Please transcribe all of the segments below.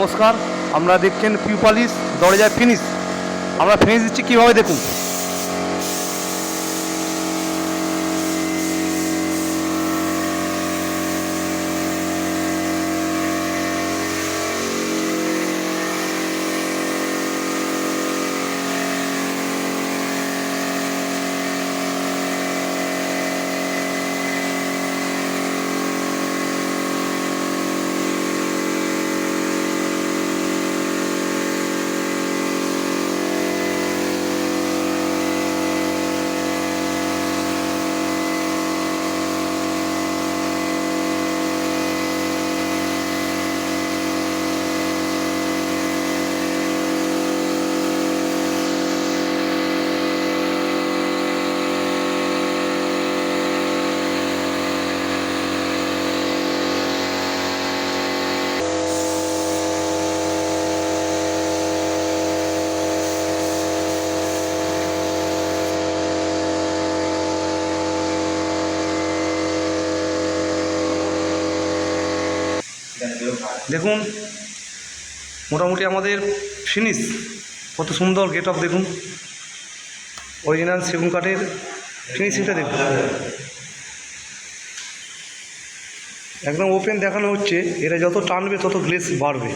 নমস্কার, আপনারা দেখছেন পিউ পলিশ দরজায় ফিনিশ। আমরা ফিনিশ দিচ্ছি কীভাবে দেখুন। দেখুন মোটামুটি আমাদের ফিনিশ কত সুন্দর গেট আপ। দেখুন অরিজিনাল সেগুন কাঠের ফিনিশিংটা দেখুন, একদম ওপেন দেখানো হচ্ছে। এটা যত টানবে তত গ্লেজ বাড়বে।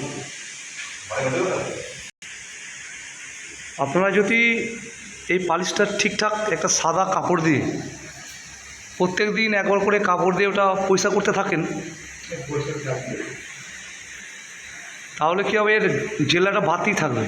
আপনারা যদি এই পালিশটা ঠিকঠাক একটা সাদা কাপড় দিয়ে প্রত্যেক দিন একবার করে কাপড় দিয়ে ওটা পরিষ্কার করতে থাকেন, তাহলে কী হবে, এর জেলাটা বাড়তেই থাকবে।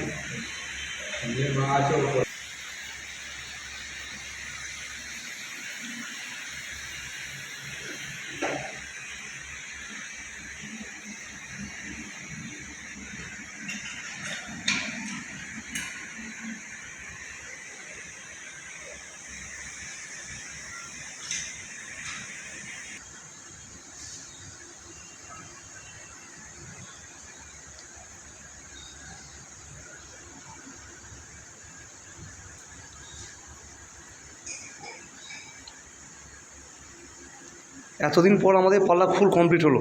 এতদিন পর আমাদের পাল্লা ফুল কমপ্লিট হলো।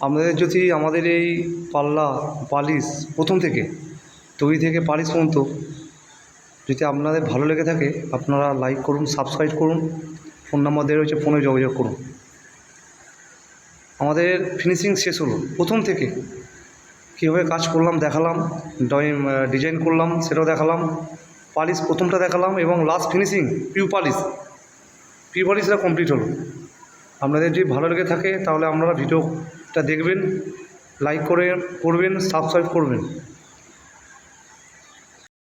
আপনাদের যদি আমাদের এই পাল্লা পালিশ প্রথম থেকে তৈরি থেকে পালিশ পর্যন্ত যদি আপনাদের ভালো লেগে থাকে, আপনারা লাইক করুন, সাবস্ক্রাইব করুন, ফোন নাম্বার দেওয়া রয়েছে, ফোনে যোগাযোগ করুন। আমাদের ফিনিশিং শেষ হলো, প্রথম থেকে কীভাবে কাজ করলাম দেখালাম, ডিজাইন করলাম সেটাও দেখালাম, পালিশ প্রথমটা দেখালাম, এবং লাস্ট ফিনিশিং পিউ পালিশটা কমপ্লিট হলো। আপনাদের যদি ভালো লেগে থাকে তাহলে আপনারা ভিডিওটা দেখবেন, লাইক করবেন, সাবস্ক্রাইব করবেন।